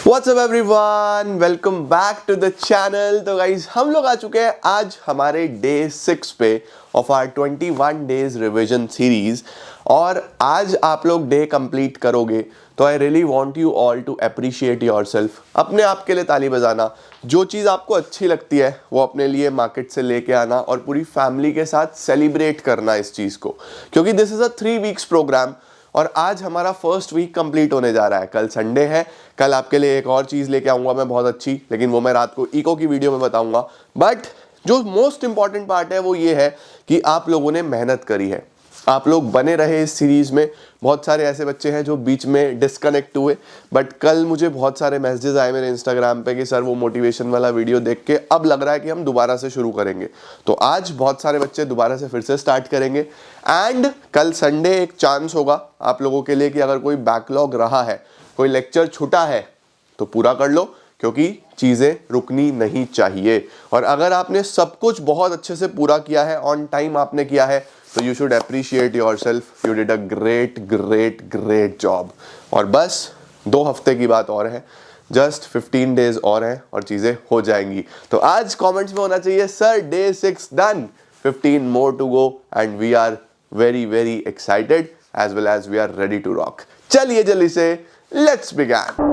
WhatsApp everyone, welcome back to the channel. तो guys हम लोग आ चुके हैं आज हमारे डे 6 पे of our 21 days revision series. और आज आप लोग डे कंप्लीट करोगे तो I really want you all to appreciate yourself. अपने आप के लिए ताली बजाना, जो चीज़ आपको अच्छी लगती है वो अपने लिए मार्केट से लेके आना और पूरी फैमिली के साथ सेलिब्रेट करना इस चीज़ को, क्योंकि this is a 3 weeks program और आज हमारा फर्स्ट वीक कंप्लीट होने जा रहा है। कल संडे है, कल आपके लिए एक और चीज़ लेके आऊँगा मैं बहुत अच्छी, लेकिन वो मैं रात को इको की वीडियो में बताऊँगा। बट जो मोस्ट इंपॉर्टेंट पार्ट है वो ये है कि आप लोगों ने मेहनत करी है, आप लोग बने रहे इस सीरीज़ में। बहुत सारे ऐसे बच्चे हैं जो बीच में डिस्कनेक्ट हुए, बट कल मुझे बहुत सारे मैसेजेस आए मेरे इंस्टाग्राम पे कि सर वो मोटिवेशन वाला वीडियो देख के अब लग रहा है कि हम दोबारा से शुरू करेंगे। तो आज बहुत सारे बच्चे दोबारा से फिर से स्टार्ट करेंगे। एंड कल संडे एक चांस होगा आप लोगों के लिए कि अगर कोई बैकलॉग रहा है, कोई लेक्चर छूटा है तो पूरा कर लो, क्योंकि चीज़ें रुकनी नहीं चाहिए। और अगर आपने सब कुछ बहुत अच्छे से पूरा किया है, ऑन टाइम आपने किया है, तो you should appreciate yourself. You did a great great great job. और बस 2 हफ्ते की बात और है, जस्ट 15 डेज और हैं और चीज़ें हो जाएंगी। तो आज कमेंट्स में होना चाहिए sir day 6 done, 15 more to go and we are very very excited as well as we are ready to rock. चलिए जल्दी से लेट्स बिगिन।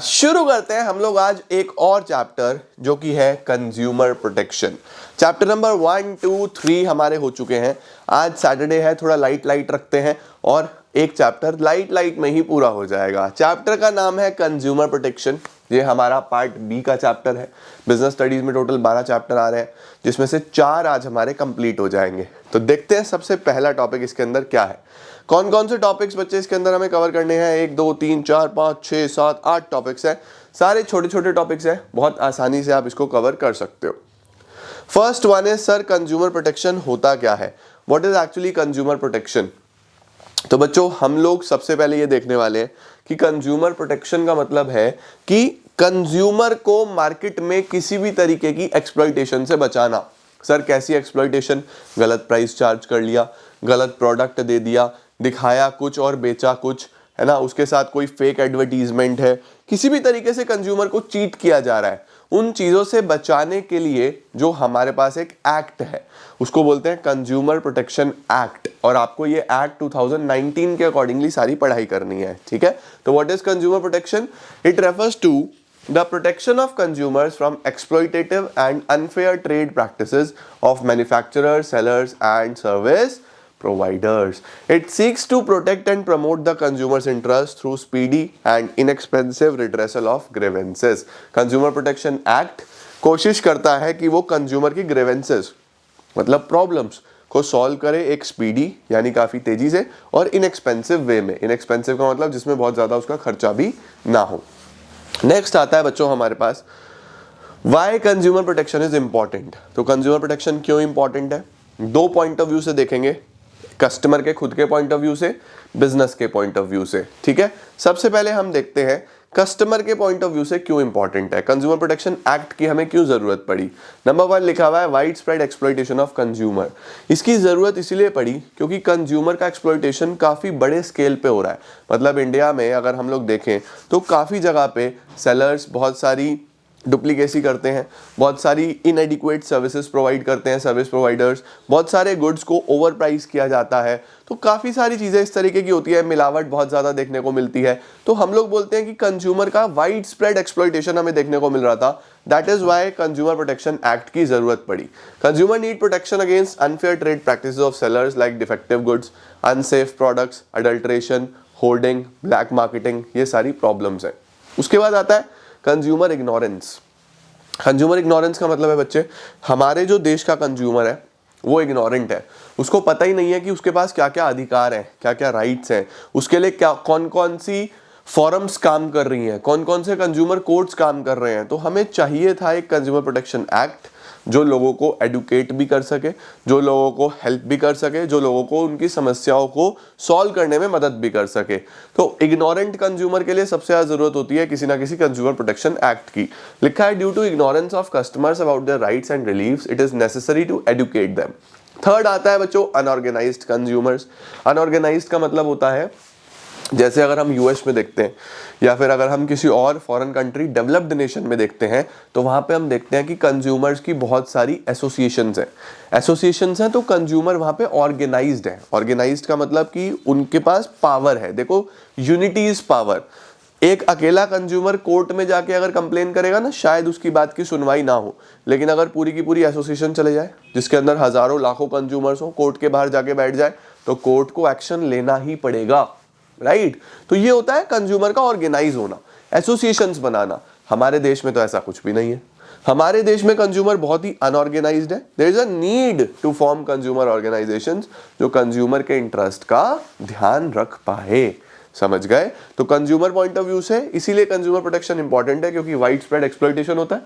शुरू करते हैं हम लोग आज एक और चैप्टर जो कि है कंज्यूमर प्रोटेक्शन। चैप्टर नंबर 1, 2, 3 हमारे हो चुके हैं। आज सैटरडे है, थोड़ा लाइट लाइट रखते हैं और एक चैप्टर लाइट लाइट में ही पूरा हो जाएगा। चैप्टर का नाम है कंज्यूमर प्रोटेक्शन। ये हमारा पार्ट बी का चैप्टर है। बिजनेस स्टडीज में टोटल 12 चैप्टर आ रहे हैं, जिसमें से 4 आज हमारे कंप्लीट हो जाएंगे। तो देखते हैं सबसे पहला टॉपिक इसके अंदर क्या है। कौन कौन से टॉपिक्स बच्चे इसके अंदर हमें कवर करने हैं? 1 2 3 4 5 6 7 8 टॉपिक्स हैं। सारे छोटे छोटे टॉपिक्स हैं, बहुत आसानी से आप इसको कवर कर सकते हो। फर्स्ट वन है सर कंज्यूमर प्रोटेक्शन होता क्या है? What is actually consumer protection? तो बच्चों हम लोग सबसे पहले ये देखने वाले हैं कि कंज्यूमर प्रोटेक्शन का मतलब है कि कंज्यूमर को मार्केट में किसी भी तरीके की एक्सप्लॉइटेशन से बचाना। सर कैसी एक्सप्लॉइटेशन? गलत प्राइस चार्ज कर लिया, गलत प्रोडक्ट दे दिया, दिखाया कुछ और बेचा कुछ, है ना, उसके साथ कोई फेक एडवर्टीजमेंट है, किसी भी तरीके से कंज्यूमर को चीट किया जा रहा है। उन चीज़ों से बचाने के लिए जो हमारे पास एक एक्ट है उसको बोलते हैं कंज्यूमर प्रोटेक्शन एक्ट, और आपको ये एक्ट 2019 के अकॉर्डिंगली सारी पढ़ाई करनी है, ठीक है। तो what is consumer protection? It refers to the protection of consumers from exploitative and unfair trade practices of manufacturers, sellers and service providers. It seeks to protect and promote the consumer's interest through speedy and inexpensive redressal of grievances. Consumer Protection Act कोशिश करता है कि वो consumer की grievances मतलब problems को solve करे एक स्पीडी यानी काफ़ी तेजी से और इनएक्सपेंसिव वे में। इनएक्सपेंसिव का मतलब जिसमें बहुत ज़्यादा उसका खर्चा भी ना हो। नेक्स्ट आता है बच्चों हमारे पास why consumer protection is important. तो कंज्यूमर प्रोटेक्शन क्यों इंपॉर्टेंट है? 2 पॉइंट ऑफ व्यू से देखेंगे, कस्टमर के खुद के पॉइंट ऑफ व्यू से, बिजनेस के पॉइंट ऑफ व्यू से, ठीक है। सबसे पहले हम देखते हैं कस्टमर के पॉइंट ऑफ व्यू से क्यों इंपॉर्टेंट है, कंज्यूमर प्रोटेक्शन एक्ट की हमें क्यों जरूरत पड़ी। नंबर 1 लिखा हुआ है wide spread exploitation of consumer. इसकी जरूरत इसीलिए पड़ी क्योंकि कंज्यूमर का एक्सप्लॉइटेशन काफी बड़े स्केल पे हो रहा है। मतलब इंडिया में अगर हम लोग देखें तो काफी जगह पे सेलर्स बहुत सारी डुप्लीकेसी करते हैं, बहुत सारी इनएडिक्वेट सर्विसेज प्रोवाइड करते हैं सर्विस प्रोवाइडर्स, बहुत सारे गुड्स को ओवर प्राइस किया जाता है। तो काफ़ी सारी चीज़ें इस तरीके की होती है, मिलावट बहुत ज़्यादा देखने को मिलती है। तो हम लोग बोलते हैं कि कंज्यूमर का वाइड स्प्रेड एक्सप्लॉइटेशन हमें देखने को मिल रहा था। That is why consumer protection act की जरूरत पड़ी। Consumer need protection against unfair trade practices of sellers like defective goods, unsafe products, adulteration, hoarding, black marketing, ये सारी प्रॉब्लम्स हैं। उसके बाद आता है कंज्यूमर इग्नोरेंस। कंज्यूमर इग्नोरेंस का मतलब है बच्चे हमारे जो देश का कंज्यूमर है वो इग्नोरेंट है, उसको पता ही नहीं है कि उसके पास क्या क्या अधिकार हैं, क्या क्या राइट्स हैं, उसके लिए क्या कौन कौन सी फॉरम्स काम कर रही हैं, कौन कौन से कंज्यूमर कोर्ट्स काम कर रहे हैं। तो हमें चाहिए था एक कंज्यूमर प्रोटेक्शन एक्ट जो लोगों को एडुकेट भी कर सके, जो लोगों को हेल्प भी कर सके, जो लोगों को उनकी समस्याओं को सॉल्व करने में मदद भी कर सके। तो इग्नोरेंट कंज्यूमर के लिए सबसे ज्यादा जरूरत होती है किसी ना किसी कंज्यूमर प्रोटेक्शन एक्ट की। लिखा है due to ignorance of customers about their rights and reliefs it is necessary to educate them. Third आता है बच्चों अनऑर्गेनाइज्ड कंज्यूमर्स। अनऑर्गेनाइज्ड का मतलब होता है जैसे अगर हम यूएस में देखते हैं या फिर अगर हम किसी और फॉरेन कंट्री डेवलप्ड नेशन में देखते हैं तो वहाँ पे हम देखते हैं कि कंज्यूमर्स की बहुत सारी एसोसिएशंस हैं तो कंज्यूमर वहाँ पे ऑर्गेनाइज्ड है। ऑर्गेनाइज्ड का मतलब कि उनके पास पावर है। देखो यूनिटी इज पावर। एक अकेला कंज्यूमर कोर्ट में जाके अगर कंप्लेन करेगा ना शायद उसकी बात की सुनवाई ना हो, लेकिन अगर पूरी की पूरी एसोसिएशन चले जाए जिसके अंदर हजारों लाखों कंज्यूमर्स हो, कोर्ट के बाहर जाके बैठ जाए तो कोर्ट को एक्शन लेना ही पड़ेगा, राइट। तो ये होता है कंज्यूमर का ऑर्गेनाइज होना, एसोसिएशंस बनाना। हमारे देश में तो ऐसा कुछ भी नहीं है। हमारे देश में कंज्यूमर बहुत ही अनऑर्गेनाइज्ड है। There is a need to form consumer organisations जो कंज्यूमर के इंटरेस्ट का ध्यान रख पाए। समझ गए? तो कंज्यूमर पॉइंट ऑफ व्यू से इसीलिए कंज्यूमर प्रोटेक्शन इंपॉर्टेंट है क्योंकि वाइड स्प्रेड एक्सप्लॉइटेशन होता है,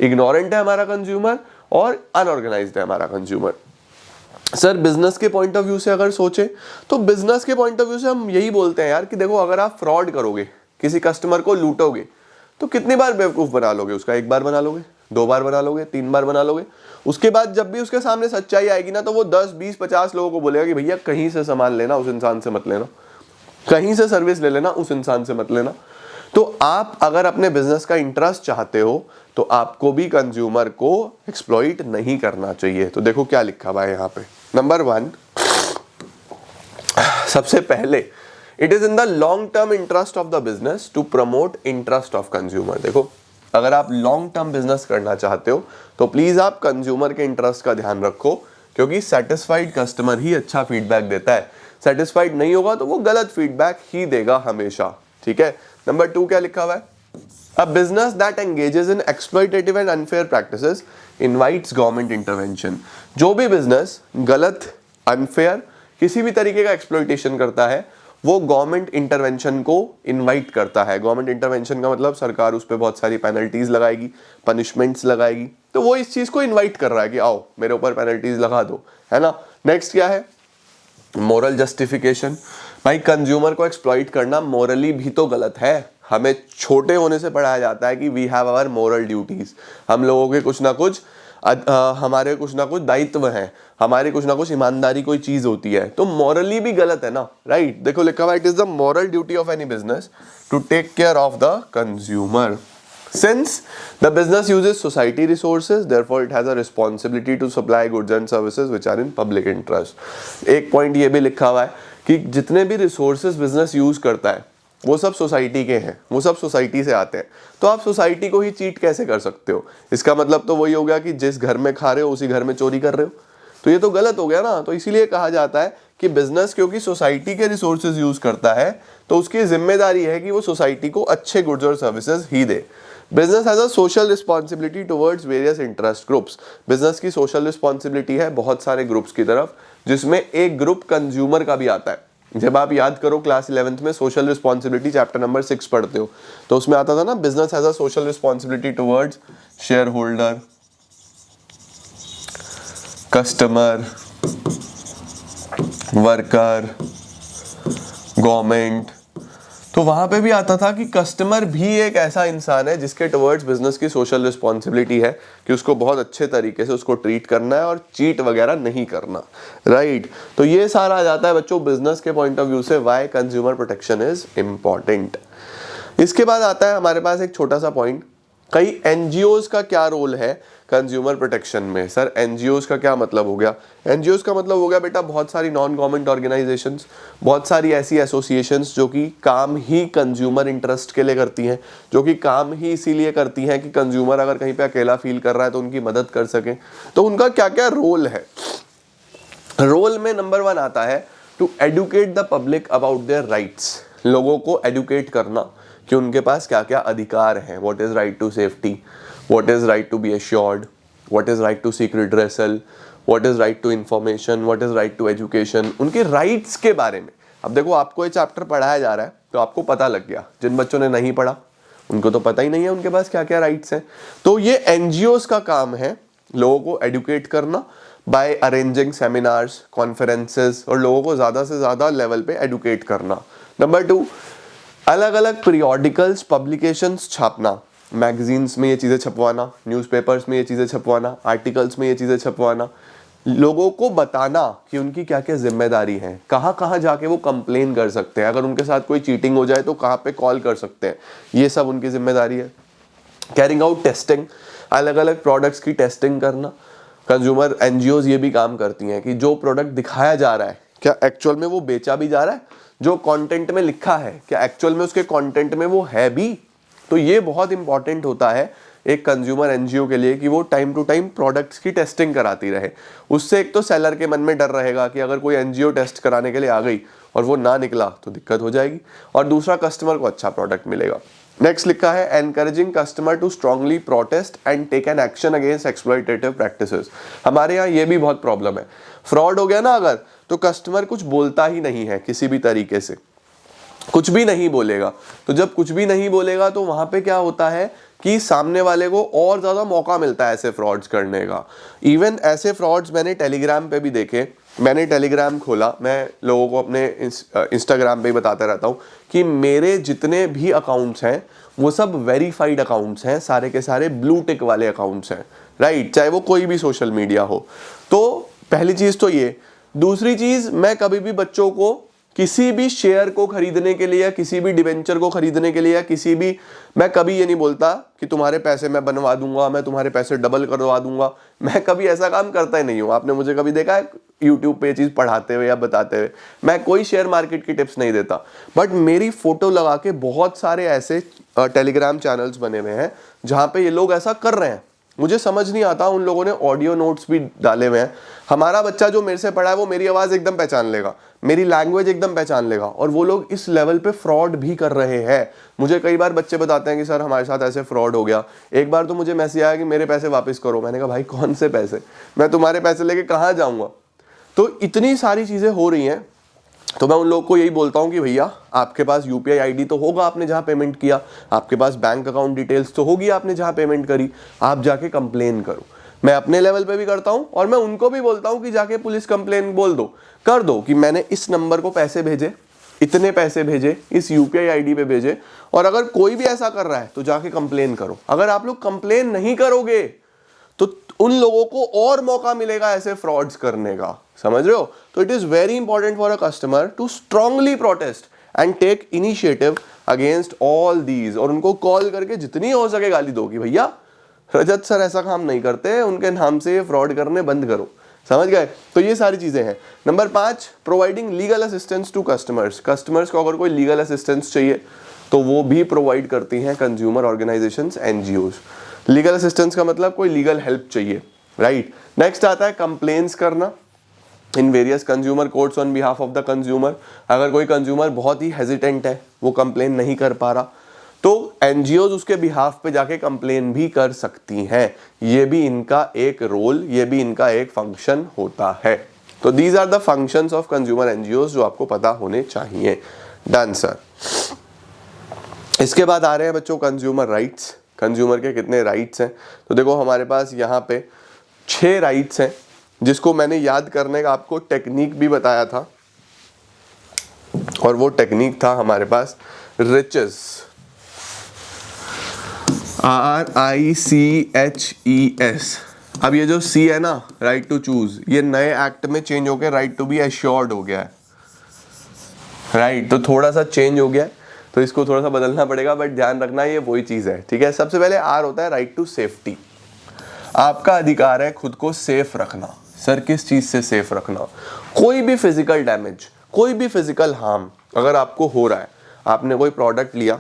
इग्नोरेंट है हमारा कंज्यूमर और अनऑर्गेनाइज्ड है हमारा कंज्यूमर। सर बिजनेस के पॉइंट ऑफ व्यू से अगर सोचे तो बिजनेस के पॉइंट ऑफ व्यू से हम यही बोलते हैं यार कि देखो अगर आप फ्रॉड करोगे, किसी कस्टमर को लूटोगे तो कितनी बार बेवकूफ बना लोगे उसका? एक बार बना लोगे, 2 बार बना लोगे, 3 बार बना लोगे। उसके बाद जब भी उसके सामने सच्चाई आएगी ना तो वो 10, 20, 50 लोगों को बोलेगा कि भैया कहीं से सामान लेना, उस इंसान से मत लेना, कहीं से सर्विस ले लेना, उस इंसान से मत लेना। तो आप अगर अपने बिजनेस का इंटरेस्ट चाहते हो तो आपको भी कंज्यूमर को एक्सप्लॉइट नहीं करना चाहिए। तो देखो क्या लिखा हुआ है यहाँ पे। नंबर 1 सबसे पहले it is in the long term interest of the business to promote interest of consumer. देखो अगर आप लॉन्ग टर्म बिजनेस करना चाहते हो तो प्लीज आप कंज्यूमर के इंटरेस्ट का ध्यान रखो क्योंकि सेटिस्फाइड कस्टमर ही अच्छा फीडबैक देता है। सेटिस्फाइड नहीं होगा तो वो गलत फीडबैक ही देगा हमेशा, ठीक है। नंबर 2 क्या लिखा हुआ है? A business that engages in exploitative and unfair practices invites government intervention। जो भी बिजनेस गलत, अनफेयर, किसी भी तरीके का एक्सप्लॉइटेशन करता है वो गवर्नमेंट इंटरवेंशन को इनवाइट करता है। गवर्नमेंट इंटरवेंशन का मतलब सरकार उस पर बहुत सारी पेनल्टीज लगाएगी, पनिशमेंट्स लगाएगी, तो वो इस चीज को इनवाइट कर रहा है कि आओ मेरे ऊपर पेनल्टीज लगा दो, है ना। नेक्स्ट क्या है? Moral justification. भाई कंज्यूमर को एक्सप्लॉइट करना मोरली भी तो गलत है। हमें छोटे होने से पढ़ाया जाता है कि we have our moral duties. हम लोगों के कुछ ना कुछ हमारे कुछ ना कुछ दायित्व हैं, हमारे कुछ ना कुछ ईमानदारी कोई चीज होती है, तो मॉरली भी गलत है ना, राइट। देखो लिखा हुआ it is the moral duty of any business to take care of the consumer. Since the business uses society resources, therefore it has a responsibility to supply goods and services which are in public interest। एक point ये भी लिखा हुआ है कि जितने भी resources business use करता है वो सब सोसाइटी के हैं, वो सब सोसाइटी से आते हैं, तो आप सोसाइटी को ही चीट कैसे कर सकते हो? इसका मतलब तो वही हो गया कि जिस घर में खा रहे हो उसी घर में चोरी कर रहे हो, तो ये तो गलत हो गया ना। तो इसीलिए कहा जाता है कि बिजनेस क्योंकि सोसाइटी के रिसोर्सेज यूज करता है तो उसकी जिम्मेदारी है कि वो सोसाइटी को अच्छे गुड्स और services he they. Business has a social responsibility towards various interest groups. Business की सोशल रिस्पॉन्सिबिलिटी है बहुत सारे ग्रुप्स की तरफ, जिसमें एक ग्रुप कंज्यूमर का भी आता है। जब आप याद करो क्लास 11th में सोशल रिस्पॉन्सिबिलिटी चैप्टर नंबर 6 पढ़ते हो तो उसमें आता था ना business has a social responsibility towards share holder, customer, worker, government. तो वहां पे भी आता था कि कस्टमर भी एक ऐसा इंसान है जिसके टुवर्ड्स बिजनेस की सोशल रिस्पॉन्सिबिलिटी है कि उसको बहुत अच्छे तरीके से उसको ट्रीट करना है और चीट वगैरह नहीं करना, राइट। तो ये सारा आ जाता है बच्चों बिजनेस के पॉइंट ऑफ व्यू से why consumer protection is important. इसके बाद आता है हमारे पास एक छोटा सा पॉइंट, कई एनजीओज का क्या रोल है कंज्यूमर प्रोटेक्शन में। सर एनजीओज का क्या मतलब हो गया? एनजीओज का मतलब हो गया बेटा बहुत सारी नॉन गवर्नमेंट ऑर्गेनाइजेशंस, बहुत सारी ऐसी एसोसिएशंस जो कि काम ही कंज्यूमर इंटरेस्ट के लिए करती हैं, जो कि काम ही इसीलिए करती हैं कि कंज्यूमर अगर कहीं पे अकेला फील कर रहा है तो उनकी मदद कर सकें। तो उनका क्या क्या रोल है? रोल में नंबर 1 आता है to educate the public about their rights. लोगों को एडुकेट करना कि उनके पास क्या क्या अधिकार हैं। What is right to safety, what is right to be assured, what is right to seek redressal, what is right to information, what is right to education, उनके राइट्स के बारे में। अब देखो आपको ये चैप्टर पढ़ाया जा रहा है तो आपको पता लग गया, जिन बच्चों ने नहीं पढ़ा उनको तो पता ही नहीं है उनके पास क्या क्या राइट्स हैं। तो ये एनजीओज का काम है लोगों को एडुकेट करना बाय अरेंजिंग सेमिनार्स, कॉन्फ्रेंसेस, और लोगों को ज़्यादा से ज़्यादा लेवल पे एडुकेट करना। नंबर 2, अलग अलग पीरियोडिकल्स, पब्लिकेशंस छापना, मैगजीन्स में ये चीज़ें छपवाना, न्यूज़पेपर्स में ये चीज़ें छपवाना, आर्टिकल्स में ये चीज़ें छपवाना, लोगों को बताना कि उनकी क्या क्या जिम्मेदारी है, कहाँ कहाँ जाके वो कंप्लेन कर सकते हैं, अगर उनके साथ कोई चीटिंग हो जाए तो कहाँ पे कॉल कर सकते हैं, ये सब उनकी जिम्मेदारी है। कैरिंग आउट टेस्टिंग, अलग अलग प्रोडक्ट्स की टेस्टिंग करना। कंज्यूमर एनजीओज ये भी काम करती हैं कि जो प्रोडक्ट दिखाया जा रहा है क्या एक्चुअल में वो बेचा भी जा रहा है, जो कंटेंट में लिखा है क्या एक्चुअल में उसके कंटेंट में वो है भी। तो ये बहुत इंपॉर्टेंट होता है एक कंज्यूमर एनजीओ के लिए कि वो टाइम टू टाइम प्रोडक्ट्स की टेस्टिंग कराती रहे। उससे एक तो सेलर के मन में डर रहेगा कि अगर कोई एनजीओ टेस्ट कराने के लिए आ गई और वो ना निकला तो दिक्कत हो जाएगी, और दूसरा कस्टमर को अच्छा प्रोडक्ट मिलेगा। नेक्स्ट लिखा है encouraging customer to strongly protest and take an action against exploitative practices. हमारे यहाँ ये भी बहुत प्रॉब्लम है, फ्रॉड हो गया ना अगर, तो कस्टमर कुछ बोलता ही नहीं है, किसी भी तरीके से कुछ भी नहीं बोलेगा। तो जब कुछ भी नहीं बोलेगा तो वहां पे क्या होता है कि सामने वाले को और ज़्यादा मौका मिलता है ऐसे फ्रॉड्स करने का। इवन ऐसे फ्रॉड्स मैंने टेलीग्राम पे भी देखे। मैंने टेलीग्राम खोला, मैं लोगों को अपने इंस्टाग्राम पे ही बताता रहता हूँ कि मेरे जितने भी अकाउंट्स हैं वो सब वेरीफाइड अकाउंट्स हैं, सारे के सारे ब्लू टिक वाले अकाउंट्स हैं, राइट, चाहे वो कोई भी सोशल मीडिया हो। तो पहली चीज़ तो ये। दूसरी चीज़, मैं कभी भी बच्चों को किसी भी शेयर को खरीदने के लिए या किसी भी डिवेंचर को खरीदने के लिए या किसी भी, मैं कभी ये नहीं बोलता कि तुम्हारे पैसे मैं बनवा दूंगा, मैं तुम्हारे पैसे डबल करवा दूंगा। मैं कभी ऐसा काम करता ही नहीं हूँ। आपने मुझे कभी देखा है यूट्यूब पे ये चीज़ पढ़ाते हुए या बताते हुए? मैं कोई शेयर मार्केट की टिप्स नहीं देता। बट मेरी फोटो लगा के बहुत सारे ऐसे टेलीग्राम चैनल्स बने हुए हैं जहाँ पे ये लोग ऐसा कर रहे हैं। मुझे समझ नहीं आता, उन लोगों ने ऑडियो नोट्स भी डाले हुए हैं। हमारा बच्चा जो मेरे से पढ़ा है वो मेरी आवाज़ एकदम पहचान लेगा, मेरी लैंग्वेज एकदम पहचान लेगा, और वो लोग इस लेवल पे फ्रॉड भी कर रहे हैं। मुझे कई बार बच्चे बताते हैं कि सर हमारे साथ ऐसे फ्रॉड हो गया। एक बार तो मुझे मैसेज आया कि मेरे पैसे वापस करो। मैंने कहा भाई कौन से पैसे, मैं तुम्हारे पैसे लेके कहाँ जाऊँगा। तो इतनी सारी चीज़ें हो रही हैं। तो मैं उन लोगों को यही बोलता हूँ कि भैया आपके पास यूपीआई आईडी तो होगा आपने जहाँ पेमेंट किया, आपके पास बैंक अकाउंट डिटेल्स तो होगी आपने जहाँ पेमेंट करी, आप जाके कंप्लेन करो। मैं अपने लेवल पे भी करता हूँ और मैं उनको भी बोलता हूँ कि जाके पुलिस कंप्लेन बोल दो, कर दो कि मैंने इस नंबर को पैसे भेजे, इतने पैसे भेजे, इस यूपीआई आईडी पे भेजे, और अगर कोई भी ऐसा कर रहा है तो जाके कंप्लेन करो। अगर आप लोग कंप्लेन नहीं करोगे तो उन लोगों को और मौका मिलेगा ऐसे फ्रॉड्स करने का, समझ रहे हो? तो it is very important for a customer to strongly protest and take initiative against all these, और उनको कॉल करके जितनी हो सके गाली दो कि भैया रजत सर ऐसा काम नहीं करते, उनके नाम से फ्रॉड करने बंद करो। समझ गए? तो ये सारी चीजें हैं। Number 5, providing legal assistance to customers. Customers को अगर कोई लीगल असिस्टेंस चाहिए तो वो भी प्रोवाइड करती हैं consumer organisations, NGOs. Legal assistance का मतलब कोई लीगल हेल्प चाहिए, राइट। नेक्स्ट आता है कंप्लेंट्स करना in various consumer courts on behalf of the consumer. अगर कोई कंज्यूमर बहुत ही हेजिटेंट है, वो कंप्लेन नहीं कर पा रहा, तो एनजीओज उसके बिहाफ पे जाके कंप्लेन भी कर सकती हैं। ये भी इनका एक रोल, ये भी इनका एक फंक्शन होता है। तो these are the functions of consumer NGOs जो आपको पता होने चाहिए। Done sir. इसके बाद आ रहे हैं बच्चों कंज्यूमर राइट्स। कंज्यूमर के कितने राइट्स हैं? तो देखो हमारे पास यहाँ पे 6 राइट्स हैं, जिसको मैंने याद करने का आपको टेक्निक भी बताया था, और वो टेक्निक था हमारे पास रिचेस, RICHES। अब ये जो C है ना, राइट टू चूज, ये नए एक्ट में चेंज हो गया, राइट टू बी एश्योर्ड हो गया है, राइट। तो थोड़ा सा चेंज हो गया है, तो इसको थोड़ा सा बदलना पड़ेगा, बट ध्यान रखना ये वही चीज़ है, ठीक है। सबसे पहले R होता है राइट टू सेफ्टी। आपका अधिकार है खुद को सेफ रखना। सर किस चीज़ से सेफ रखना? कोई भी फिजिकल डैमेज, कोई भी फिजिकल हार्म अगर आपको हो रहा है, आपने कोई प्रोडक्ट लिया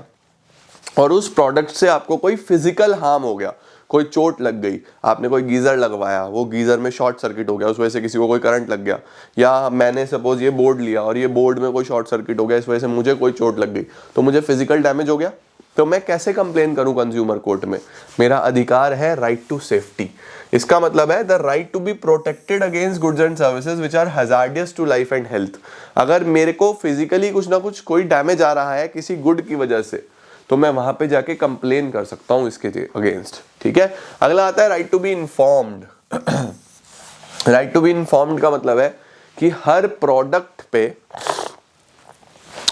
और उस प्रोडक्ट से आपको कोई फिजिकल हार्म हो गया, कोई चोट लग गई, आपने कोई गीज़र लगवाया, वो गीज़र में शॉर्ट सर्किट हो गया, उस वजह से किसी को कोई करंट लग गया, या मैंने सपोज ये बोर्ड लिया और ये बोर्ड में कोई शॉर्ट सर्किट हो गया, इस वजह से मुझे कोई चोट लग गई, तो मुझे फिजिकल डैमेज हो गया, तो मैं कैसे कंप्लेन करूं कंज्यूमर कोर्ट में? मेरा अधिकार है राइट टू सेफ्टी। इसका मतलब है the right to be protected against goods and services which are hazardous to life and health. अगर मेरे को फिजिकली कुछ ना कुछ कोई डैमेज आ रहा है किसी गुड की वजह से, तो मैं वहां पे जाके कंप्लेन कर सकता हूं इसके अगेंस्ट, ठीक है। अगला आता है right to be informed. Right to be informed का मतलब है कि हर प्रोडक्ट पे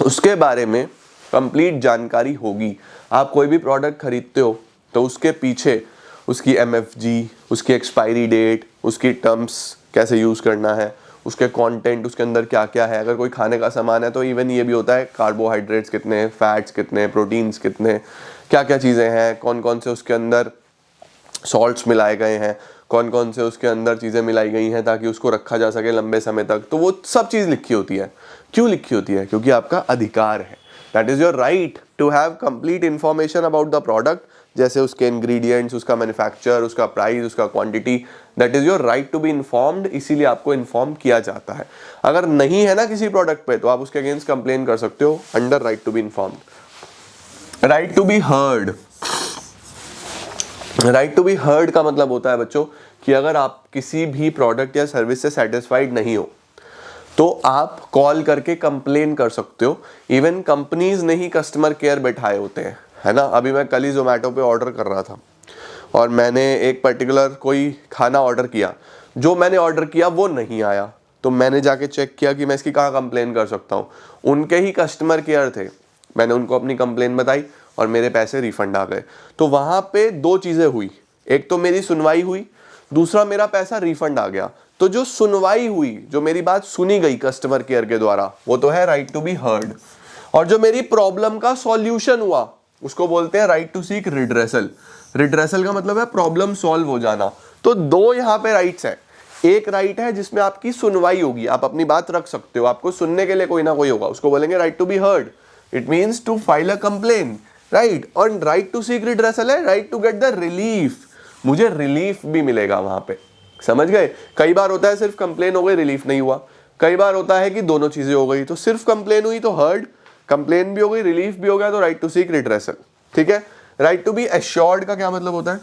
उसके बारे में कंप्लीट जानकारी होगी। आप कोई भी प्रोडक्ट खरीदते हो तो उसके पीछे उसकी MFG, उसकी एक्सपायरी डेट, उसकी टर्म्स कैसे यूज़ करना है, उसके कंटेंट, उसके अंदर क्या क्या है। अगर कोई खाने का सामान है तो इवन ये भी होता है कार्बोहाइड्रेट्स कितने, फैट्स कितने, प्रोटीन्स कितने, क्या क्या चीज़ें हैं, कौन कौन से उसके अंदर सॉल्ट्स मिलाए गए हैं, कौन कौन से उसके अंदर चीज़ें मिलाई गई हैं ताकि उसको रखा जा सके लंबे समय तक। तो वो सब चीज़ लिखी होती है। क्यों लिखी होती है? क्योंकि आपका अधिकार है। That is your right to have complete information about the product, जैसे उसके इंग्रेडिएंट्स, उसका मैन्युफैक्चर, उसका प्राइस, उसका quantity. That is your right to be informed, इसीलिए आपको इन्फॉर्म किया जाता है। अगर नहीं है ना किसी प्रोडक्ट पे तो आप उसके अगेंस्ट कंप्लेन कर सकते हो under right to be informed. Right to be heard. Right to be heard का मतलब होता है बच्चों कि अगर आप किसी भी प्रोडक्ट या सर्विस से सेटिस्फाइड नहीं हो तो आप कॉल करके कंप्लेन कर सकते हो। इवन कंपनीज ने ही कस्टमर केयर बैठाए होते हैं, है ना। अभी मैं कल ही जोमेटो पे ऑर्डर कर रहा था और मैंने एक पर्टिकुलर कोई खाना ऑर्डर किया, जो मैंने ऑर्डर किया वो नहीं आया। तो मैंने जाके चेक किया कि मैं इसकी कहाँ कंप्लेन कर सकता हूँ। उनके ही कस्टमर केयर थे, मैंने उनको अपनी कंप्लेन बताई और मेरे पैसे रिफंड आ गए। तो वहाँ पे दो चीज़ें हुई, एक तो मेरी सुनवाई हुई, दूसरा मेरा पैसा रिफंड आ गया। तो जो सुनवाई हुई, जो मेरी बात सुनी गई कस्टमर केयर के द्वारा, वो तो है राइट टू बी हर्ड। और जो मेरी प्रॉब्लम का सॉल्यूशन हुआ उसको बोलते हैं right to seek redressal. Redressal का मतलब है प्रॉब्लम सॉल्व हो जाना। तो दो यहाँ पे राइट्स हैं। एक राइट है जिसमें आपकी सुनवाई होगी, आप अपनी बात रख सकते हो, आपको सुनने के लिए कोई ना कोई होगा, उसको बोलेंगे right to be heard. It means to file a complaint, right. और राइट टू सीक रिड्रेसल है right to get the relief, मुझे रिलीफ भी मिलेगा वहां पे। समझ गए? कई बार होता है सिर्फ कंप्लेन हो गई रिलीफ नहीं हुआ, कई बार होता है कि दोनों चीजें हो गई। तो सिर्फ कंप्लेन हुई तो हर्ड, कंप्लेन भी हो गई, रिलीफ भी हो गया तो राइट टू सीक रिड्रेसल। ठीक है। राइट टू बी एश्योर्ड का क्या मतलब होता है?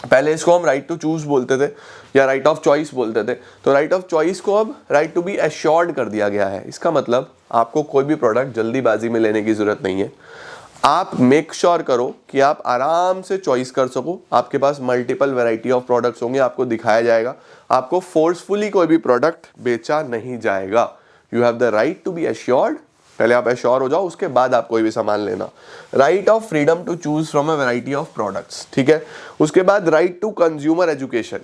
पहले इसको हम राइट टू चूज बोलते थे या राइट ऑफ चॉइस बोलते थे, तो राइट ऑफ चॉइस को अब राइट टू बी एश्योर्ड कर दिया गया है। इसका मतलब आपको कोई भी प्रोडक्ट जल्दीबाजी में लेने की जरूरत नहीं है। आप मेक श्योर करो कि आप आराम से चॉइस कर सको। आपके पास मल्टीपल वैरायटी ऑफ प्रोडक्ट्स होंगे, आपको दिखाया जाएगा, आपको फोर्सफुली कोई भी प्रोडक्ट बेचा नहीं जाएगा। You have the right to be assured. पहले आप एश्योर हो जाओ, उसके बाद आप कोई भी सामान लेना। Right of freedom to choose from a variety of products. ठीक है। उसके बाद right to consumer education.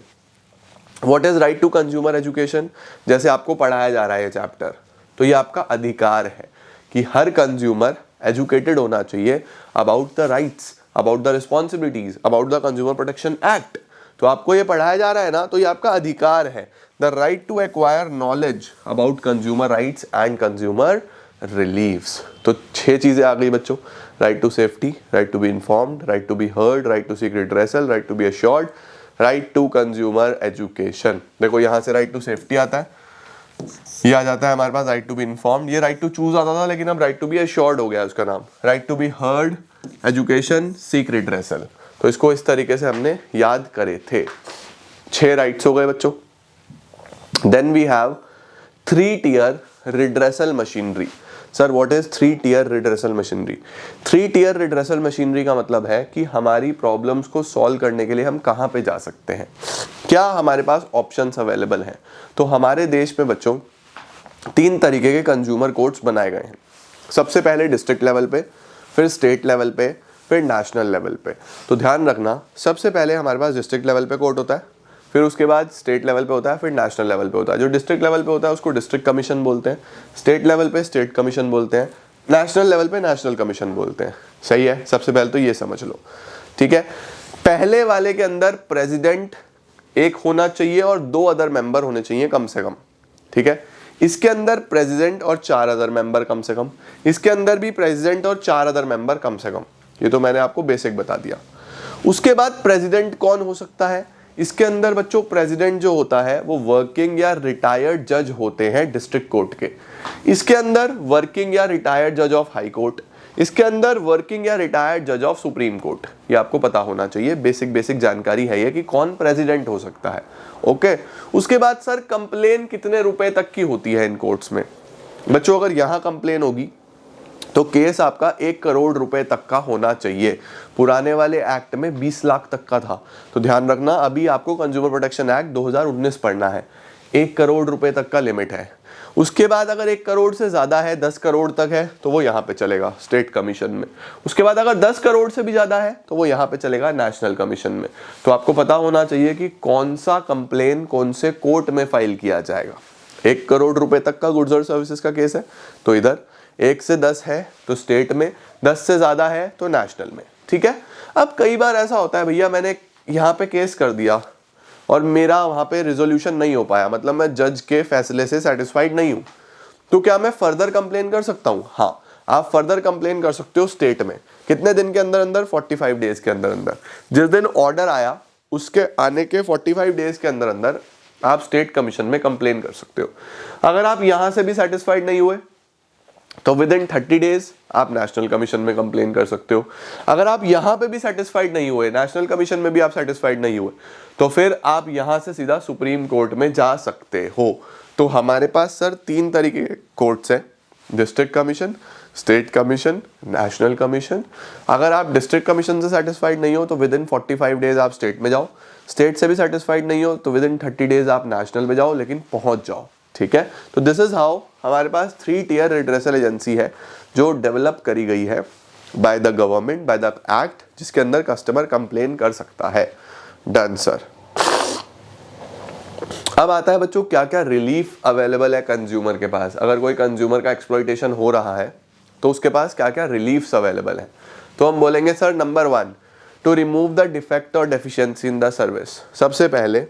What is right to consumer education? जैसे आपको पढ़ाया जा रहा है ये चैप्टर, तो ये आपका अधिकार है कि हर कंज्यूमर एजुकेटेड होना चाहिए about the rights, about the responsibilities, about the consumer protection act. तो आपको ये पढ़ाया जा रहा है ना, तो ये आपका अधिकार है। The right to acquire knowledge about consumer rights and consumer reliefs. तो 6 चीजें आ गई बच्चों। Right to safety, right to be informed, right to be heard, right to seek redressal, right to be assured, right to consumer education. देखो यहाँ से right to safety आता है, ये आ जाता है हमारे पास राइट टू बी इन्फॉर्म्ड, ये राइट टू चूज आता था लेकिन अब राइट टू बी एश्योर्ड हो गया उसका नाम। Right to be heard, education, seek redressal. तो इसको इस तरीके से हमने याद करे थे। 6 राइट्स हो गए बच्चों। Then we have 3 tier redressal machinery. Sir what is 3 tier redressal machinery? 3 tier redressal machinery का मतलब है कि हमारी प्रॉब्लम्स को सॉल्व करने के लिए हम कहाँ पे जा सकते हैं, क्या हमारे पास ऑप्शंस अवेलेबल हैं। तो हमारे देश में बच्चों 3 तरीके के कंज्यूमर कोर्ट्स बनाए गए हैं। सबसे पहले डिस्ट्रिक्ट लेवल पे, फिर स्टेट लेवल पे, फिर नेशनल लेवल पे। तो ध्यान रखना, सबसे पहले हमारे पास डिस्ट्रिक्ट लेवल पे कोर्ट होता है, फिर उसके बाद स्टेट लेवल पे होता है, फिर नेशनल लेवल पे होता है। जो डिस्ट्रिक्ट लेवल पे होता है उसको डिस्ट्रिक्ट कमीशन बोलते हैं, स्टेट लेवल पे स्टेट कमीशन बोलते हैं, नेशनल लेवल पे नेशनल कमीशन बोलते हैं। सही है। सबसे पहले तो ये समझ लो। ठीक है। पहले वाले के अंदर प्रेसिडेंट एक होना चाहिए और 2 अदर मेंबर होने चाहिए कम से कम। ठीक है। इसके अंदर प्रेसिडेंट और 4 अदर मेंबर कम से कम, इसके अंदर भी प्रेसिडेंट और 4 अदर मेंबर कम से कम। ये तो मैंने आपको बेसिक बता दिया। उसके बाद प्रेसिडेंट कौन हो सकता है? इसके अंदर बच्चों प्रेसिडेंट जो होता है वो वर्किंग या रिटायर्ड जज होते हैं डिस्ट्रिक्ट कोर्ट के। इसके अंदर वर्किंग या रिटायर्ड जज ऑफ हाई कोर्ट, इसके अंदर वर्किंग या रिटायर्ड जज ऑफ सुप्रीम कोर्ट। ये आपको पता होना चाहिए, बेसिक जानकारी है ये कि कौन प्रेसिडेंट हो सकता है। ओके। उसके बाद सर कंप्लेन कितने रुपए तक की होती है इन कोर्ट्स में? बच्चों अगर यहाँ कंप्लेन होगी तो केस आपका 1 करोड़ रुपए तक का होना चाहिए। पुराने वाले एक्ट में 20 लाख तक का था, तो ध्यान रखना अभी आपको कंज्यूमर प्रोटेक्शन एक्ट 2019 पढ़ना है। 1 करोड़ रुपए तक का लिमिट है। उसके बाद अगर 1 करोड़ से ज्यादा है, 10 करोड़ तक है, तो वो यहाँ पे चलेगा स्टेट कमीशन में। उसके बाद अगर 10 करोड़ से भी ज्यादा है तो वो यहाँ पे चलेगा नेशनल कमीशन में। तो आपको पता होना चाहिए कि कौन सा कंप्लेन कौन से कोर्ट में फाइल किया जाएगा। 1 करोड़ रुपए तक का गुड्स और सर्विसेज का केस है तो इधर, 1 से 10 है तो स्टेट में, 10 से ज्यादा है तो नेशनल में। ठीक है। अब कई बार ऐसा होता है भैया मैंने यहाँ पे केस कर दिया और मेरा वहां पे रिजोल्यूशन नहीं हो पाया, मतलब मैं जज के फैसले से सेटिस्फाइड नहीं हूं, तो क्या मैं फर्दर कंप्लेन कर सकता हूं? हाँ, आप फर्दर कंप्लेन कर सकते हो स्टेट में। कितने दिन के अंदर अंदर? 45 डेज के अंदर अंदर। जिस दिन ऑर्डर आया उसके आने के 45 डेज के अंदर अंदर आप स्टेट कमीशन में कंप्लेन कर सकते हो। अगर आप यहां से भी सेटिस्फाइड नहीं हुए तो विद इन 30 डेज आप नेशनल कमीशन में कंप्लेन कर सकते हो। अगर आप यहां पे भी सेटिस्फाइड नहीं हुए, नेशनल कमीशन में भी आप सेटिस्फाइड नहीं हुए, तो फिर आप यहां से सीधा सुप्रीम कोर्ट में जा सकते हो। तो हमारे पास सर 3 तरीके के कोर्ट्स हैं, district commission, state commission, national commission. अगर आप डिस्ट्रिक्ट कमीशन से सेटिस्फाइड नहीं हो तो विद इन 45 डेज आप स्टेट में जाओ। स्टेट से भी सेटिस्फाइड नहीं हो तो विद इन 30 डेज आप नेशनल में जाओ, लेकिन पहुंच जाओ। ठीक है। तो दिस इज हाउ हमारे पास 3 टियर रिड्रेसल एजेंसी है जो डेवलप करी गई है by the government, by the act, जिसके अंदर कस्टमर कंप्लेन कर सकता है। Done sir. अब आता है बच्चों क्या क्या रिलीफ अवेलेबल है कंज्यूमर के पास। अगर कोई कंज्यूमर का एक्सप्लॉइटेशन हो रहा है तो उसके पास क्या क्या रिलीफ्स अवेलेबल है। तो हम बोलेंगे sir number 1, to remove the defect और डेफिशिएंसी इन द सर्विस। सबसे पहले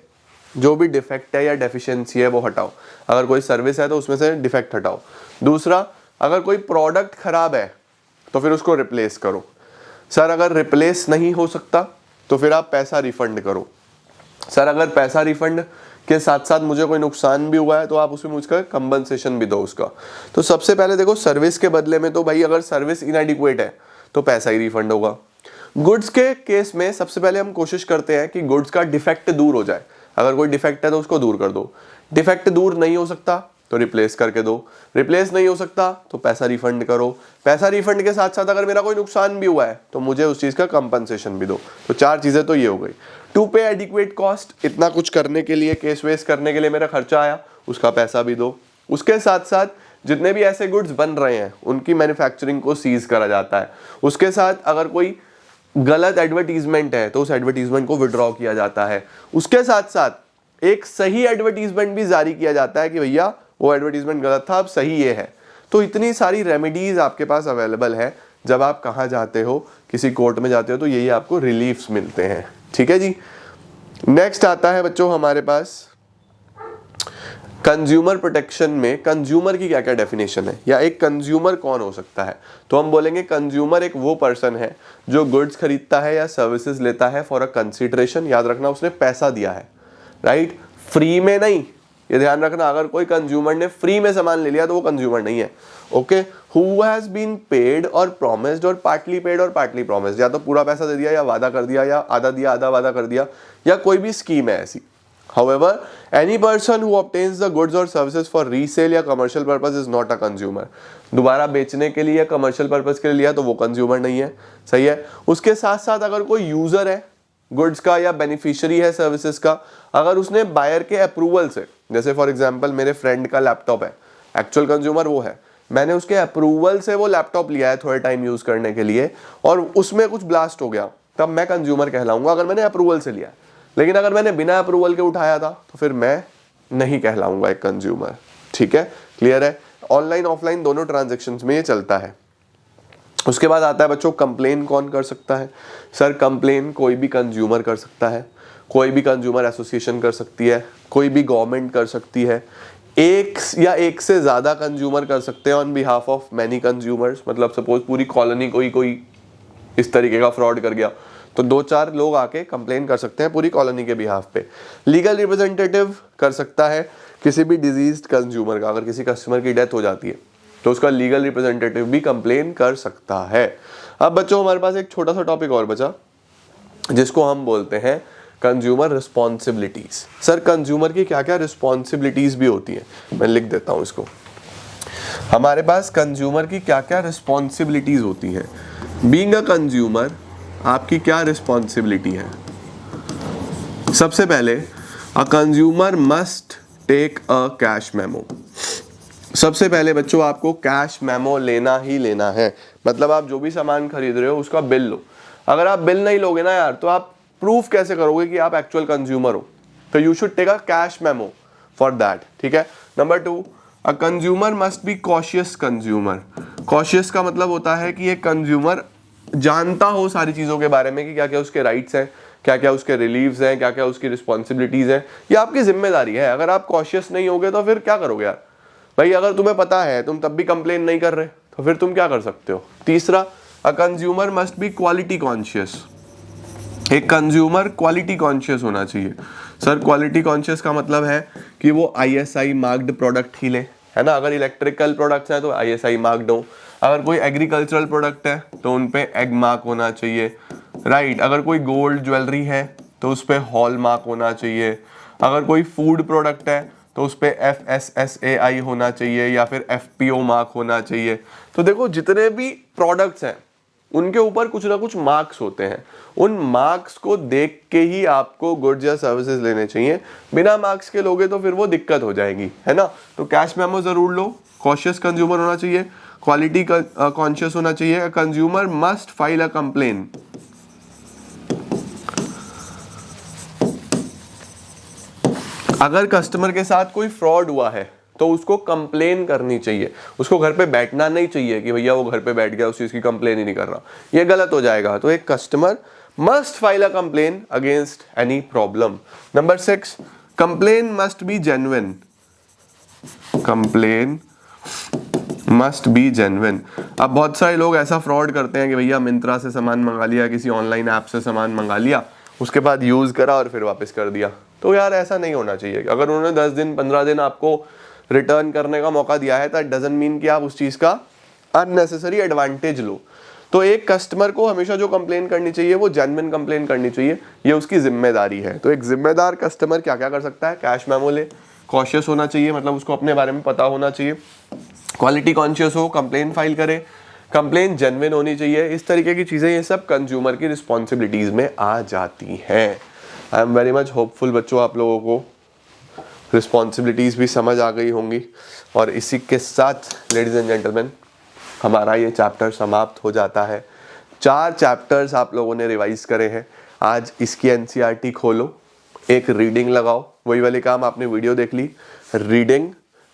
जो भी डिफेक्ट है या डेफिशिएंसी है वो हटाओ। अगर कोई सर्विस है तो उसमें से डिफेक्ट हटाओ। दूसरा, अगर कोई प्रोडक्ट खराब है तो फिर उसको रिप्लेस करो। सर अगर रिप्लेस नहीं हो सकता तो फिर आप पैसा रिफंड करो। सर अगर पैसा रिफंड के साथ साथ मुझे कोई नुकसान भी हुआ है तो आप उसमें मुझको कंपनसेशन भी दो उसका। तो सबसे पहले देखो, सर्विस के बदले में तो भाई अगर सर्विस इनएडिक्वेट है तो पैसा ही रिफंड होगा। गुड्स के केस में सबसे पहले हम कोशिश करते हैं कि गुड्स का डिफेक्ट दूर हो जाए। अगर कोई डिफेक्ट है तो उसको दूर कर दो। डिफेक्ट दूर नहीं हो सकता तो रिप्लेस करके दो। रिप्लेस नहीं हो सकता तो पैसा रिफंड करो। पैसा रिफंड के साथ साथ अगर मेरा कोई नुकसान भी हुआ है तो मुझे उस चीज का कंपनसेशन भी दो। तो 4 चीजें तो ये हो गई। टू पे एडिक्वेट कॉस्ट, इतना कुछ करने के लिए, केस वेस करने के लिए मेरा खर्चा आया, उसका पैसा भी दो। उसके साथ साथ जितने भी ऐसे गुड्स बन रहे हैं उनकी मैन्युफैक्चरिंग को सीज करा जाता है। उसके साथ अगर कोई गलत एडवर्टीजमेंट है तो उस एडवर्टीजमेंट को विड्रॉ किया जाता है। उसके साथ साथ एक सही एडवर्टीजमेंट भी जारी किया जाता है कि भैया वो एडवर्टीजमेंट गलत था, अब सही ये है। तो इतनी सारी रेमेडीज आपके पास अवेलेबल है। जब आप कहाँ जाते हो, किसी कोर्ट में जाते हो, तो यही आपको रिलीफ्स मिलते हैं। ठीक है जी। नेक्स्ट आता है बच्चों हमारे पास कंज्यूमर प्रोटेक्शन में कंज्यूमर की क्या क्या डेफिनेशन है, या एक कंज्यूमर कौन हो सकता है। तो हम बोलेंगे कंज्यूमर एक वो पर्सन है जो गुड्स खरीदता है या सर्विसेज लेता है फॉर अ कंसिडरेशन। याद रखना उसने पैसा दिया है, राइट, फ्री में नहीं। ये ध्यान रखना, अगर कोई कंज्यूमर ने फ्री में सामान ले लिया तो वो कंज्यूमर नहीं है। Okay, who has been paid और प्रॉमिस्ड और पार्टली पेड और पार्टली प्रॉमिस्ड, या तो पूरा पैसा दे दिया या वादा कर दिया या आधा दिया आधा वादा कर दिया, या कोई भी स्कीम है ऐसी। However, any person who obtains the goods or services for resale या commercial purpose is not a consumer. दोबारा बेचने के लिए या कमर्शियल पर्पस के लिए लिया तो वो कंज्यूमर नहीं है। सही है। उसके साथ साथ अगर कोई यूजर है गुड्स का या बेनिफिशियरी है सर्विसेज का, अगर उसने बायर के अप्रूवल से, जैसे फॉर एग्जांपल मेरे फ्रेंड का लैपटॉप है, एक्चुअल कंज्यूमर वो है, मैंने उसके अप्रूवल से वो लैपटॉप लिया है थोड़े टाइम यूज करने के लिए और उसमें कुछ ब्लास्ट हो गया, तब मैं कंज्यूमर कहलाऊंगा अगर मैंने अप्रूवल से लिया। लेकिन अगर मैंने बिना अप्रूवल के उठाया था तो फिर मैं नहीं कहलाऊंगा एक कंज्यूमर। ठीक है, क्लियर है। ऑनलाइन ऑफलाइन दोनों ट्रांजैक्शंस में ये चलता है। उसके बाद आता है बच्चों कंप्लेन कौन कर सकता है। सर कंप्लेन कोई भी कंज्यूमर कर सकता है, कोई भी कंज्यूमर एसोसिएशन कर सकती है, कोई भी गवर्नमेंट कर सकती है, एक या एक से ज्यादा कंज्यूमर कर सकते हैं on behalf of many consumers. मतलब सपोज पूरी कॉलोनी कोई इस तरीके का फ्रॉड कर गया तो 2-4 लोग आके कंप्लेन कर सकते हैं पूरी कॉलोनी के बिहाफ पे। लीगल रिप्रेजेंटेटिव कर सकता है किसी भी डिजीज्ड कंज्यूमर का, अगर किसी कस्टमर की डेथ हो जाती है तो उसका लीगल रिप्रेजेंटेटिव भी कंप्लेन कर सकता है। अब बच्चों हमारे पास एक छोटा सा टॉपिक और बचा जिसको हम बोलते हैं कंज्यूमर रिस्पॉन्सिबिलिटीज। सर कंज्यूमर की क्या क्या रिस्पॉन्सिबिलिटीज भी होती है, मैं लिख देता हूं इसको। हमारे पास कंज्यूमर की क्या क्या रिस्पॉन्सिबिलिटीज होती हैं। बीइंग अ कंज्यूमर आपकी क्या रिस्पॉन्सिबिलिटी है? सबसे पहले a consumer must take a cash memo. सबसे पहले बच्चों आपको कैश मेमो लेना ही लेना है। मतलब आप जो भी सामान खरीद रहे हो उसका बिल लो। अगर आप बिल नहीं लोगे ना यार, तो आप प्रूफ कैसे करोगे कि आप एक्चुअल कंज्यूमर हो? तो you should take a cash memo for that, ठीक है। Number 2, a consumer must be cautious consumer. Cautious का मतलब होता है कि एक कंज्यूमर जानता हो सारी चीज़ों के बारे में कि क्या क्या उसके राइट्स हैं, क्या क्या उसके रिलीव्स हैं, क्या क्या उसकी रिस्पॉन्सिबिलिटीज़ हैं। ये आपकी जिम्मेदारी है। अगर आप कॉशियस नहीं होगे तो फिर क्या करोगे यार भाई? अगर तुम्हें पता है, तुम तब भी कंप्लेन नहीं कर रहे, तो फिर तुम क्या कर सकते हो? तीसरा, अ consumer must B quality conscious. एक कंज्यूमर क्वालिटी कॉन्शियस होना चाहिए। सर क्वालिटी कॉन्शियस का मतलब है कि वो ISI मार्क्ड प्रोडक्ट ही ले, है ना। अगर इलेक्ट्रिकल प्रोडक्ट्स हैं तो ISI मार्क्ड हो, अगर कोई एग्रीकल्चरल प्रोडक्ट है तो उन पे एग मार्क होना चाहिए, राइट। अगर कोई गोल्ड ज्वेलरी है तो उस पे हॉल मार्क होना चाहिए, अगर कोई फूड प्रोडक्ट है तो उस पे FSSAI होना चाहिए या फिर FPO मार्क होना चाहिए। तो देखो जितने भी प्रोडक्ट्स हैं उनके ऊपर कुछ ना कुछ मार्क्स होते हैं। उन मार्क्स को देख के ही आपको गुड्स या सर्विसेज लेने चाहिए। बिना मार्क्स के लोगे तो फिर वो दिक्कत हो जाएगी, है ना। तो कैश मेमो जरूर लो, कॉशियस कंज्यूमर होना चाहिए, क्वालिटी कॉन्शियस होना चाहिए। Consumer must file a complain. अगर कस्टमर के साथ कोई फ्रॉड हुआ है तो उसको कंप्लेन करनी चाहिए। उसको घर पे बैठना नहीं चाहिए कि भैया वो घर पे बैठ गया, उस चीज की कंप्लेन ही नहीं कर रहा, ये गलत हो जाएगा। तो एक customer must file a complain against any problem. Number 6, complain must be genuine. Complain must be genuine. अब बहुत सारे लोग ऐसा फ्रॉड करते हैं कि भैया मिंत्रा से सामान मंगा लिया, किसी ऑनलाइन ऐप से सामान मंगा लिया, उसके बाद यूज करा और फिर वापस कर दिया। तो यार ऐसा नहीं होना चाहिए। अगर उन्होंने 10 दिन 15 दिन आपको रिटर्न करने का मौका दिया है, दैट डजंट मीन कि आप उस चीज का अननेसेसरी एडवांटेज लो। तो एक कस्टमर को हमेशा जो कंप्लेन करनी चाहिए वो जेन्युइन कंप्लेन करनी चाहिए, ये उसकी जिम्मेदारी है। तो एक जिम्मेदार कस्टमर क्या क्या कर सकता है? कैश मेमो ले, कॉशियस होना चाहिए, मतलब उसको अपने बारे में पता होना चाहिए, क्वालिटी कॉन्शियस हो, कंप्लेन फाइल करे, कंप्लेन जेन्युइन होनी चाहिए। इस तरीके की चीज़ें, ये सब कंज्यूमर की रिस्पॉन्सिबिलिटीज़ में आ जाती हैं। I am very much hopeful बच्चों आप लोगों को रिस्पॉन्सिबिलिटीज़ भी समझ आ गई होंगी। और इसी के साथ लेडीज़ एंड जेंटलमैन हमारा ये चैप्टर समाप्त हो जाता है। 4 चैप्टर्स आप लोगों ने रिवाइज करे हैं। आज इसकी NCERT खोलो, एक रीडिंग लगाओ, वही वाले काम आपने वीडियो देख ली। रीडिंग,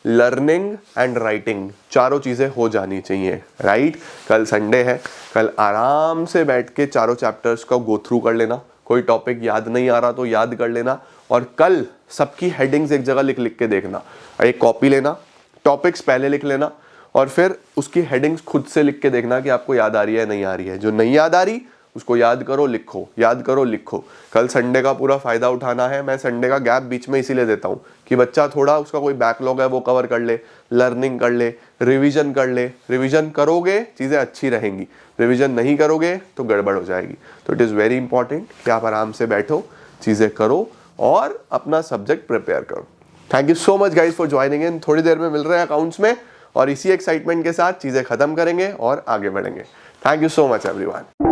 लर्निंग एंड राइटिंग, चारों चीज़ें हो जानी चाहिए, राइट। कल संडे है, कल आराम से बैठ के चारों चैप्टर्स को गो थ्रू कर लेना। कोई टॉपिक याद नहीं आ रहा तो याद कर लेना, और कल सबकी हेडिंग्स एक जगह लिख लिख के देखना। एक कॉपी लेना, टॉपिक्स पहले लिख लेना और फिर उसकी हेडिंग्स खुद से लिख के देखना कि आपको याद आ रही है नहीं आ रही है। जो नहीं याद आ रही उसको याद करो लिखो, याद करो लिखो। कल संडे का पूरा फायदा उठाना है। मैं संडे का गैप बीच में इसीलिए देता हूँ कि बच्चा थोड़ा उसका कोई बैकलॉग है वो कवर कर ले, लर्निंग कर ले, रिवीजन कर ले। रिवीजन करोगे चीज़ें अच्छी रहेंगी, रिवीजन नहीं करोगे तो गड़बड़ हो जाएगी। तो इट इज़ वेरी इंपॉर्टेंट कि आप आराम से बैठो, चीज़ें करो और अपना सब्जेक्ट प्रिपेयर करो। Thank you so much guys for joining in. थोड़ी देर में मिल रहे हैं अकाउंट्स में और इसी एक्साइटमेंट के साथ चीज़ें खत्म करेंगे और आगे बढ़ेंगे। Thank you so much everyone.